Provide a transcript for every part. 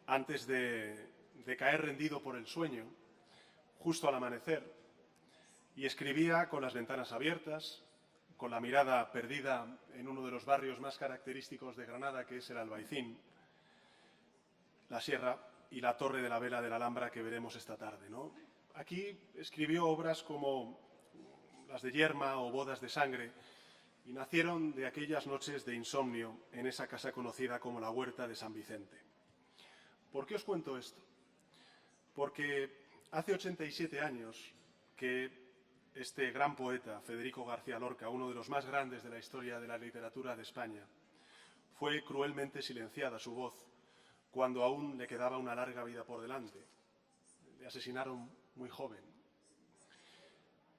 antes de caer rendido por el sueño, justo al amanecer, y escribía con las ventanas abiertas, con la mirada perdida en uno de los barrios más característicos de Granada, que es el Albaicín, la Sierra y la Torre de la Vela de la Alhambra que veremos esta tarde, ¿no? Aquí escribió obras como las de Yerma o Bodas de Sangre, y nacieron de aquellas noches de insomnio en esa casa conocida como la Huerta de San Vicente. ¿Por qué os cuento esto? Porque hace 87 años que este gran poeta, Federico García Lorca, uno de los más grandes de la historia de la literatura de España, fue cruelmente silenciada su voz cuando aún le quedaba una larga vida por delante. Le asesinaron muy joven.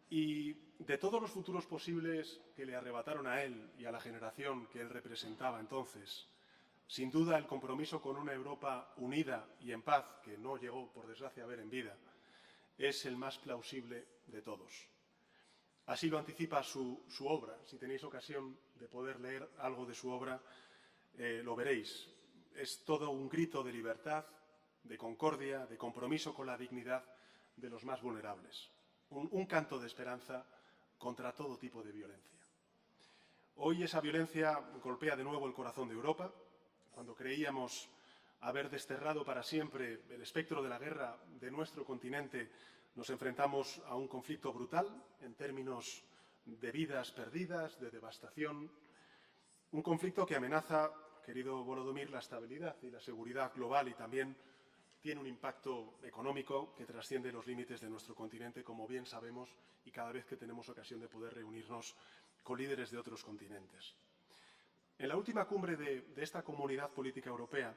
Y de todos los futuros posibles que le arrebataron a él y a la generación que él representaba entonces, sin duda el compromiso con una Europa unida y en paz, que no llegó por desgracia a ver en vida, es el más plausible de todos. Así lo anticipa su obra. Si tenéis ocasión de poder leer algo de su obra, lo veréis. Es todo un grito de libertad, de concordia, de compromiso con la dignidad de los más vulnerables. Un canto de esperanza contra todo tipo de violencia. Hoy esa violencia golpea de nuevo el corazón de Europa. Cuando creíamos haber desterrado para siempre el espectro de la guerra de nuestro continente, nos enfrentamos a un conflicto brutal en términos de vidas perdidas, de devastación. Un conflicto que amenaza, querido Volodymyr, la estabilidad y la seguridad global y también tiene un impacto económico que trasciende los límites de nuestro continente, como bien sabemos, y cada vez que tenemos ocasión de poder reunirnos con líderes de otros continentes. En la última cumbre de esta Comunidad Política Europea,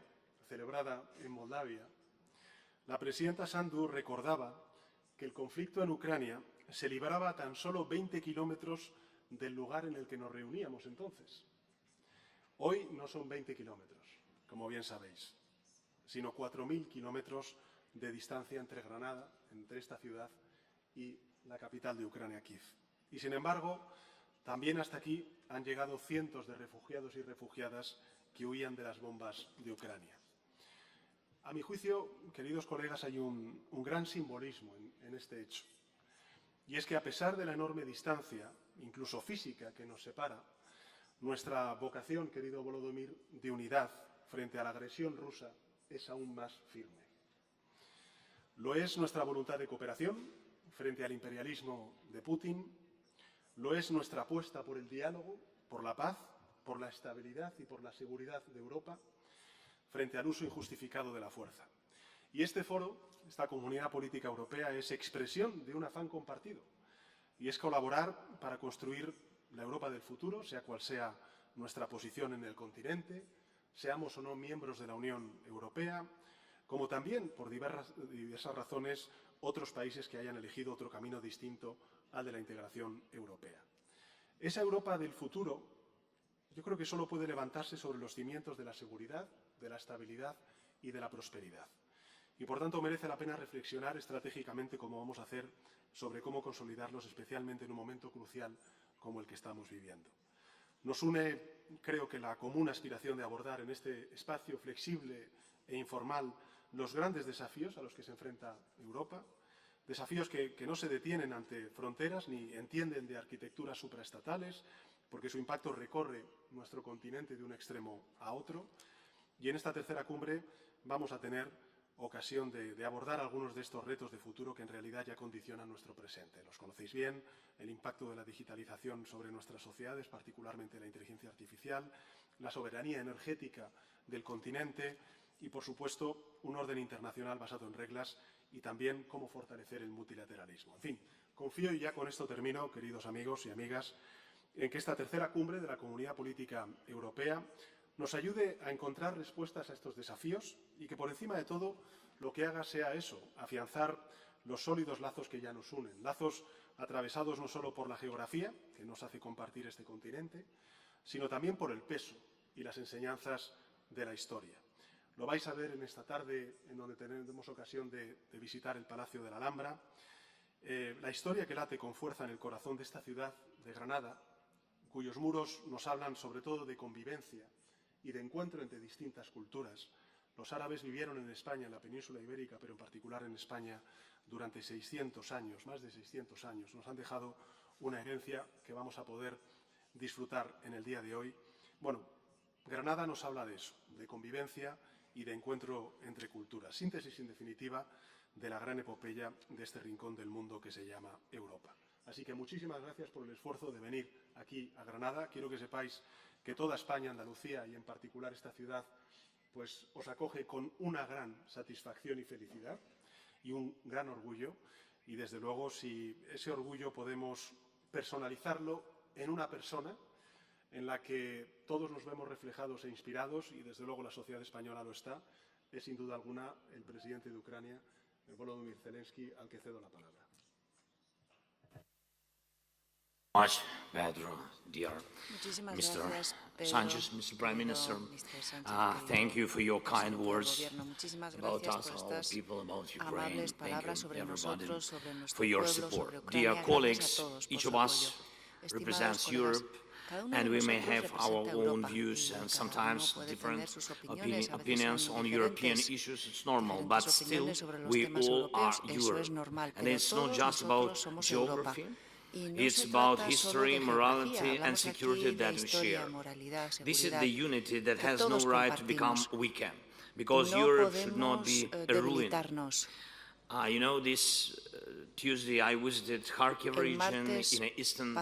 celebrada en Moldavia, la presidenta Sandu recordaba que el conflicto en Ucrania se libraba a tan solo 20 kilómetros del lugar en el que nos reuníamos entonces. Hoy no son 20 kilómetros, como bien sabéis, sino 4.000 kilómetros de distancia entre Granada, entre esta ciudad, y la capital de Ucrania, Kiev. Y sin embargo, también hasta aquí han llegado cientos de refugiados y refugiadas que huían de las bombas de Ucrania. A mi juicio, queridos colegas, hay un gran simbolismo en este hecho. Y es que a pesar de la enorme distancia, incluso física, que nos separa, nuestra vocación, querido Volodymyr, de unidad frente a la agresión rusa es aún más firme. Lo es nuestra voluntad de cooperación frente al imperialismo de Putin, lo es nuestra apuesta por el diálogo, por la paz, por la estabilidad y por la seguridad de Europa frente al uso injustificado de la fuerza. Y este foro, esta Comunidad Política Europea, es expresión de un afán compartido y es colaborar para construir la Europa del futuro, sea cual sea nuestra posición en el continente, seamos o no miembros de la Unión Europea, como también, por diversas razones, otros países que hayan elegido otro camino distinto al de la integración europea. Esa Europa del futuro, yo creo que solo puede levantarse sobre los cimientos de la seguridad, de la estabilidad y de la prosperidad. Y, por tanto, merece la pena reflexionar estratégicamente cómo vamos a hacer sobre cómo consolidarlos, especialmente en un momento crucial como el que estamos viviendo. Nos une, creo que, la común aspiración de abordar en este espacio flexible e informal los grandes desafíos a los que se enfrenta Europa, desafíos que no se detienen ante fronteras ni entienden de arquitecturas supraestatales, porque su impacto recorre nuestro continente de un extremo a otro. Y en esta tercera cumbre vamos a tener ocasión de abordar algunos de estos retos de futuro que en realidad ya condicionan nuestro presente. Los conocéis bien, el impacto de la digitalización sobre nuestras sociedades, particularmente la inteligencia artificial, la soberanía energética del continente y, por supuesto, un orden internacional basado en reglas y también cómo fortalecer el multilateralismo. En fin, confío, y ya con esto termino, queridos amigos y amigas, en que esta tercera cumbre de la Comunidad Política Europea nos ayude a encontrar respuestas a estos desafíos y que, por encima de todo, lo que haga sea eso, afianzar los sólidos lazos que ya nos unen, lazos atravesados no solo por la geografía, que nos hace compartir este continente, sino también por el peso y las enseñanzas de la historia. Lo vais a ver en esta tarde, en donde tendremos ocasión de visitar el Palacio de la Alhambra, la historia que late con fuerza en el corazón de esta ciudad de Granada, cuyos muros nos hablan sobre todo de convivencia y de encuentro entre distintas culturas, Los árabes vivieron en España, en la península ibérica, pero en particular en España, durante 600 años, más de 600 años. Nos han dejado una herencia que vamos a poder disfrutar en el día de hoy. Bueno, Granada nos habla de eso, de convivencia y de encuentro entre culturas. Síntesis, en definitiva, de la gran epopeya de este rincón del mundo que se llama Europa. Así que muchísimas gracias por el esfuerzo de venir aquí a Granada. Quiero que sepáis que toda España, Andalucía y en particular esta ciudad, pues os acoge con una gran satisfacción y felicidad y un gran orgullo. Y desde luego, si ese orgullo podemos personalizarlo en una persona en la que todos nos vemos reflejados e inspirados, y desde luego la sociedad española lo está, es sin duda alguna el presidente de Ucrania, Volodymyr Zelensky, al que cedo la palabra. Much, Pedro, dear Mr. Sánchez, Mr. Prime Minister, thank you for your kind words about us, our people, about Ukraine. Thank you, everybody, for your support. Dear colleagues, each of us represents Europe, and we may have our own views and sometimes different opinions on European issues. It's normal, but still, we all are Europe. And it's not just about geography. It's about history, morality and security that we share. This is the unity that has no right to become weakened, because Europe should not be a ruin. You know, this Tuesday I visited Kharkiv region in eastern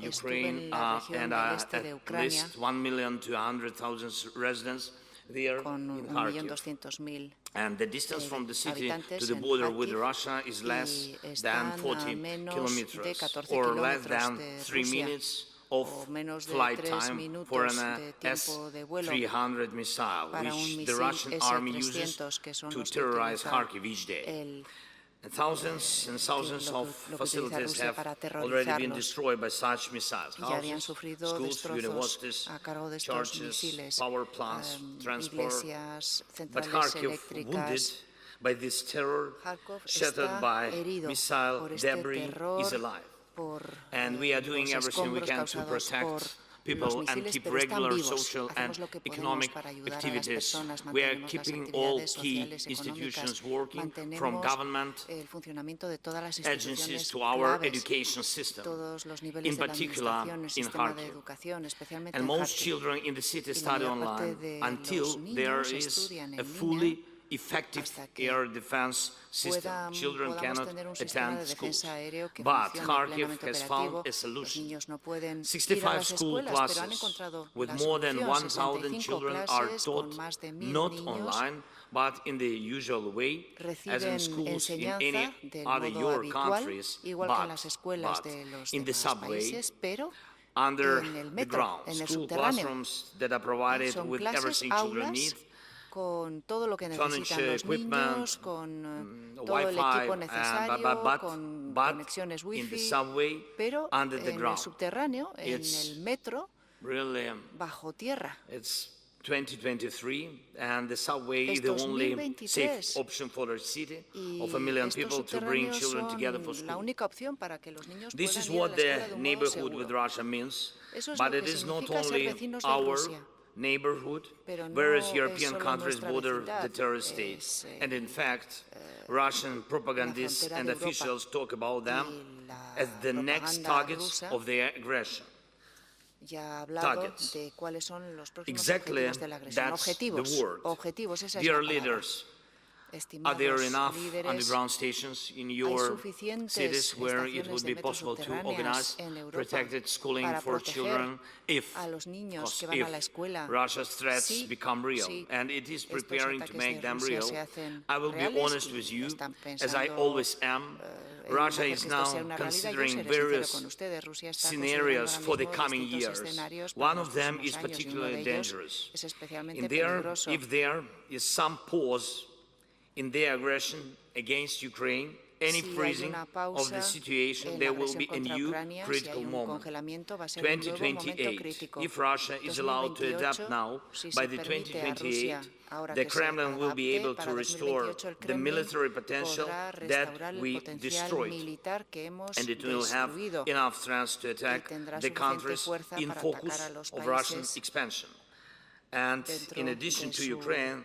Ukraine, and at least 1,200,000 residents there in Kharkiv. And the distance from the city to the border with Russia is less than 40 kilometers, or less than 3 minutes of flight time for an S-300 missile, which the Russian army uses to terrorize Kharkiv each day. And thousands of facilities have already been destroyed by such missiles. Houses, schools, universities, churches, power plants, transport. But Kharkiv, wounded by this terror, shattered by missile debris, is alive. And we are doing everything we can to protect people and keep regular social and economic activities. We are keeping all key institutions working, from government agencies to our education system, in particular in Kharkiv. And most children in the city study online until there is a fully effective air defense system. Children cannot attend schools. But Kharkiv has found a solution. 65 school classes with more than 1,000 children are taught not online, but in the usual way, as in schools in any other Euro countries, but in the subway, under the ground. School classrooms that are provided with everything children need, con todo lo que necesitan los niños, con todo el equipo necesario, con conexiones wifi, pero en el subterráneo, en el metro, bajo tierra. It's 2023, and the subway is the only safe option for the city of 1 million people to bring children together for school. This is what the neighborhood with Russia means, but it is not only our neighborhood, whereas European countries border the terrorist states. And in fact, Russian propagandists and officials talk about them as the next targets of their aggression. Targets. Exactly, that's the word. Dear leaders, are there enough underground stations in your cities where it would be possible to organize protected schooling for children if Russia's threats become real? And it is preparing to make them real. I will be honest with you, as I always am. Russia is now considering various scenarios for the coming years. One of them is particularly dangerous. If there is some pause in their aggression against Ukraine, any freezing of the situation, there will be a new critical moment. 2028. If Russia is allowed to adapt now, by the 2028, the Kremlin will be able to restore the military potential that we destroyed, and it will have enough strength to attack the countries in focus of Russian expansion. And in addition to Ukraine,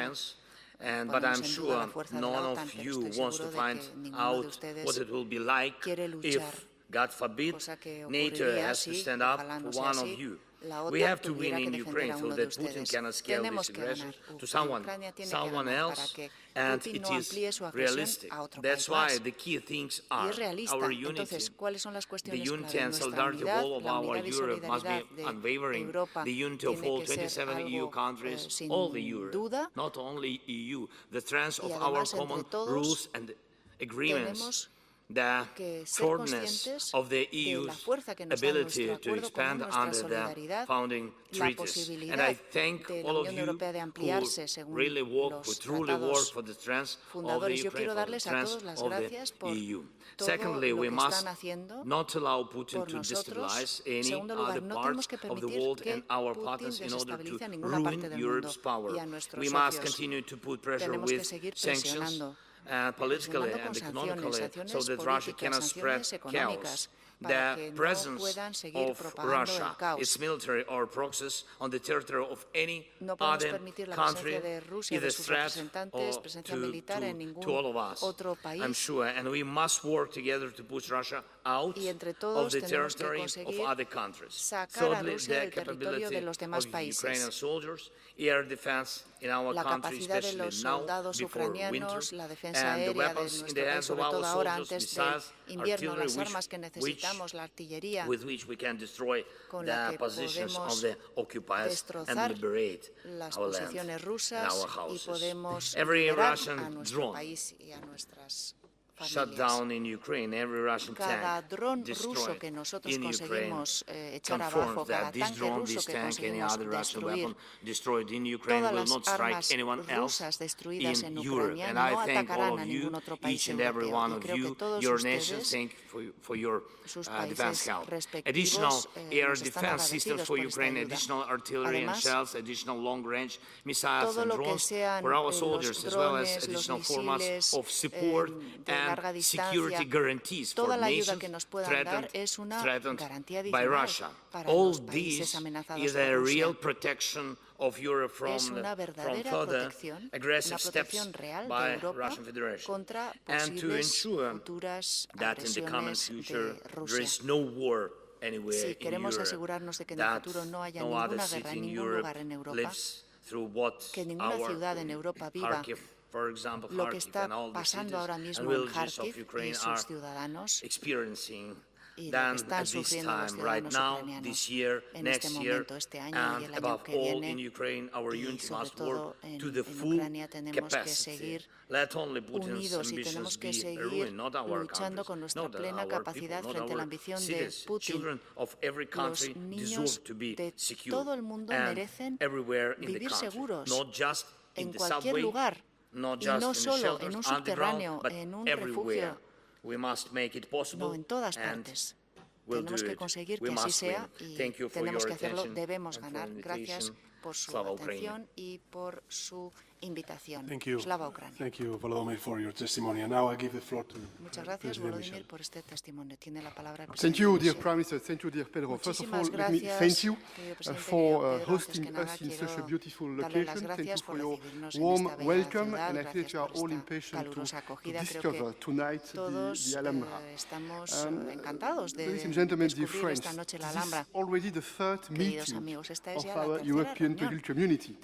France. But I'm sure none of you wants to find out what it will be like if, God forbid, NATO has to stand up for one of you. We have to win in Ukraine so that Putin cannot scale this aggression to someone else, and it is realistic. That's why the key things are our unity. The unity and solidarity of all of our Europe must be unwavering. The unity of all 27 EU countries, all the Europe, not only EU. The strength of our common rules and agreements. The shortness of the EU's ability to expand under the founding treaties. And I thank all of you who really work, who truly work for the strength of the Ukraine, for the strength of the EU. Secondly, we must not allow Putin to destabilize any other part of the world and our partners in order to ruin Europe's power. We must continue to put pressure with sanctions, politically and economically, so that Russia cannot spread chaos. The presence of Russia, its military or proxies on the territory of any other country is a threat to all of us, I'm sure, and we must work together to push Russia out of the territory of other countries. Thirdly, the capability of Ukrainian soldiers, air defense in our country, especially now before winter, and the weapons in the hands of our soldiers, missiles, artillery, with which we can destroy the positions of the occupiers and liberate our land and our houses. Every Russian drone shut down in Ukraine, every Russian tank destroyed in Ukraine confirms that this drone, this tank, any other Russian weapon destroyed in Ukraine will not strike anyone else in Europe. And I thank all of you, each and every one of you, your nations, thank you for your defense help. Additional air defense systems for Ukraine, additional artillery and shells, additional long-range missiles and drones for our soldiers, as well as additional formats of support and security guarantees for nations threatened by Russia. All this is a real protection of Europe from further aggressive steps by Russian Federation, and to ensure that in the coming future there is no war anywhere in Europe, that no other city in Europe lives through what our Kharkiv, for example, Kharkiv and all the cities and villages of Ukraine are experiencing than at this time, right now, this year, next year, and above all in Ukraine, our unity must work to the full capacity. Let only Putin's ambitions be ruined, not our countries, not our people, not our cities. Children of every country deserve to be secure and everywhere in the country, not just in the subway, not just in the shelters underground, but everywhere. We must make it possible, and we'll do it. We must win. Thank you for your attention and for the invitation. Slava Ukraini. Thank you. Thank you, Volodymyr, for your testimony. And now I give the floor to President Michel. Thank you, dear Prime Minister. Thank you, dear Pedro. First of all, let me thank you for hosting us in such a beautiful location. Thank you for your warm welcome, and I feel that you are all impatient to discover tonight the Alhambra. Ladies and gentlemen, dear friends, this is already the third meeting of our European political community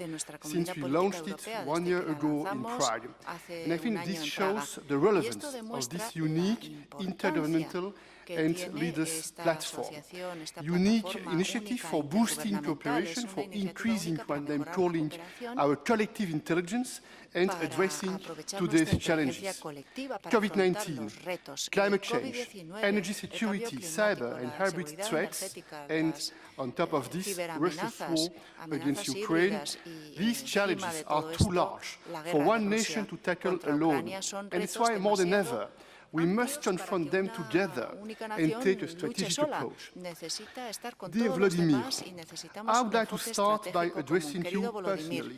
since we launched it 1 year ago in Prague. And I think this shows the relevance of this unique intergovernmental and leaders platform. Unique initiative for boosting cooperation, for increasing what I'm calling our collective intelligence and addressing today's challenges. COVID-19, climate change, energy security, cyber and hybrid threats, and on top of this, Russia's war against Ukraine. These challenges are too large for one nation to tackle alone, and it's why more than ever we must confront them together and take a strategic approach. Dear Volodymyr, I would like to start by addressing you personally.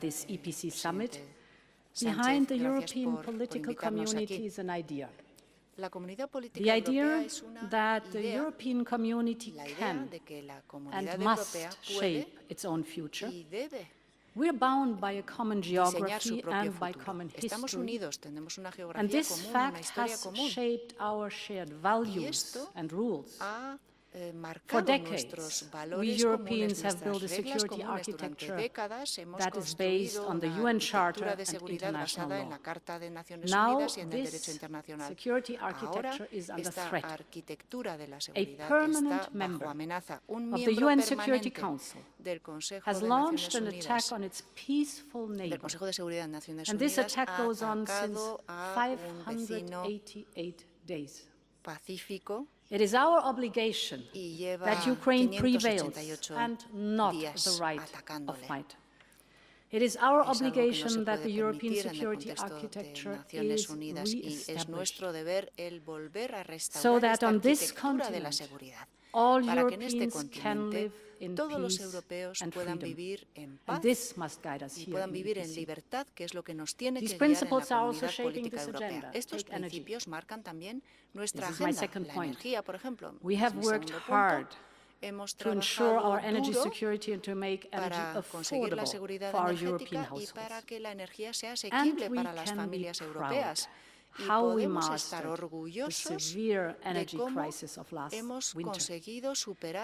this EPC summit. Behind the European political community is an idea. The idea that the European community can and must shape its own future. We are bound by a common geography and by common history, and this fact has shaped our shared values and rules. For decades, we Europeans have built a security architecture that is based on the UN Charter and international law. Now, this security architecture is under threat. A permanent member of the UN Security Council has launched an attack on its peaceful neighbor, and this attack goes on since 588 days. It is our obligation that Ukraine prevails and not the right of fight. It is our obligation that the European security architecture is re-established, so that on this continent all Europeans can live in peace and freedom. And this must guide us here in EPC. These principles are also shaping this agenda. Take energy. This is my second point. We have worked hard to ensure our energy security and to make energy affordable for our European households. And we can be proud how we mastered the severe energy crisis of last winter.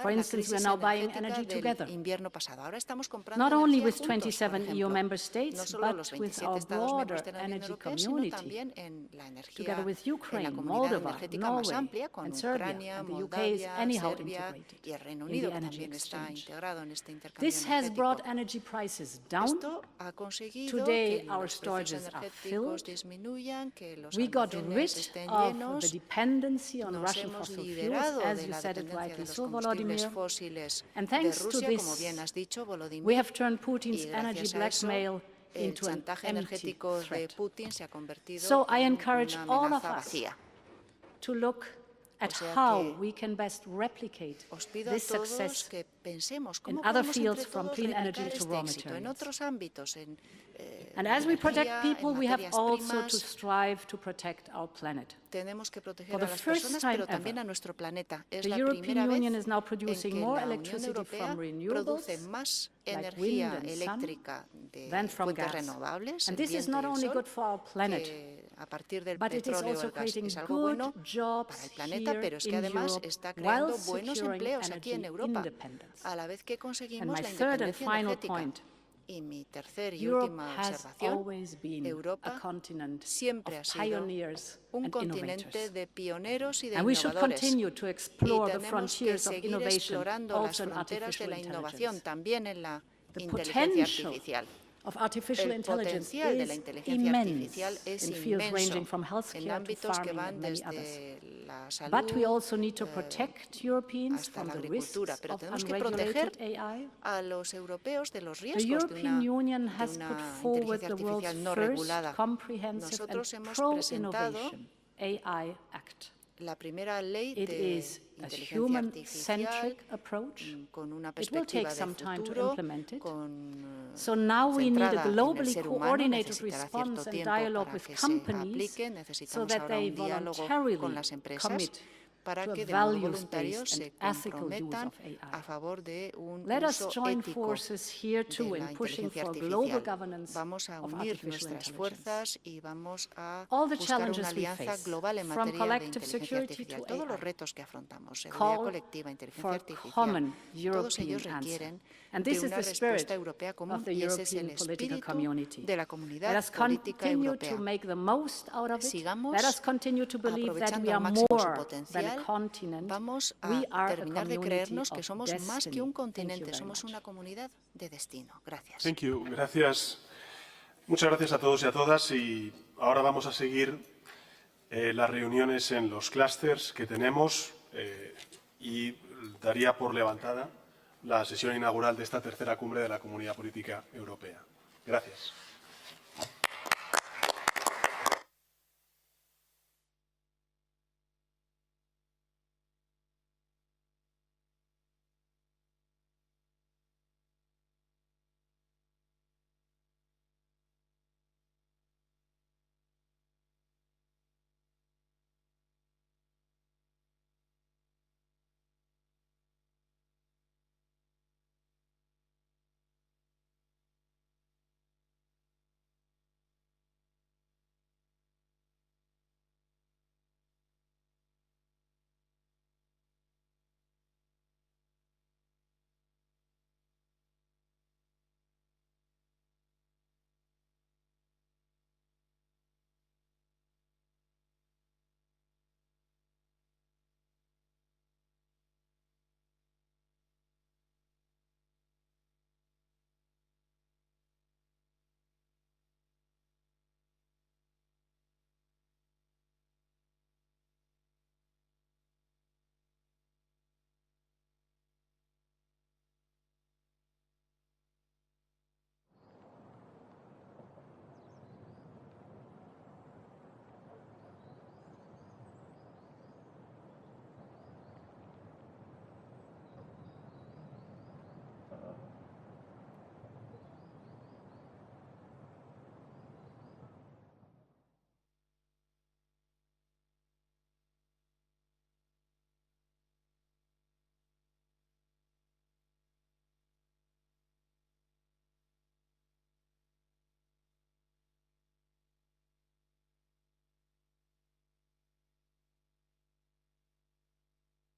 For instance, we are now buying energy together, not only with 27 EU member states, but with our broader energy community, together with Ukraine, Moldova, Norway, and Serbia, and the UK is anyhow integrated in the energy exchange. This has brought energy prices down. Today, our storages are filled. We got rid of the dependency on Russian fossil fuels, as you said it rightly so, Volodymyr. And thanks to this, we have turned Putin's energy blackmail into an empty threat. So I encourage all of us to look at how we can best replicate this success in other fields, from clean energy to raw materials. And as we protect people, we have also to strive to protect our planet. For the first time ever, the European Union is now producing more electricity from renewables, like wind and sun, than from gas. And this is not only good for our planet, but it is also creating good jobs here in Europe while securing energy independence. And my third and final point, Europe has always been a continent of pioneers and innovators. And we should continue to explore the frontiers of innovation, also in artificial intelligence. The potential of artificial intelligence is immense in fields ranging from healthcare to farming and many others. But we also need to protect Europeans from the risks of unregulated AI. The European Union has put forward the world's first comprehensive and pro-innovation AI Act. It is a human-centric approach. It will take some time to implement it. So now we need a globally coordinated response and dialogue with companies so that they voluntarily commit to a values-based and ethical use of AI. Let us join forces here too in pushing for global governance of artificial intelligence. All the challenges we face, from collective security to AI, call for a common European answer. And this is the spirit of the European political community. Let us continue to make the most out of it. Let us continue to believe that we are more than a continent. We are a community of destiny. Thank you. Gracias. Muchas gracias a todos y a todas. Y ahora vamos a seguir las reuniones en los clústeres que tenemos y daría por levantada la sesión inaugural de esta tercera cumbre de la Comunidad Política Europea. Gracias.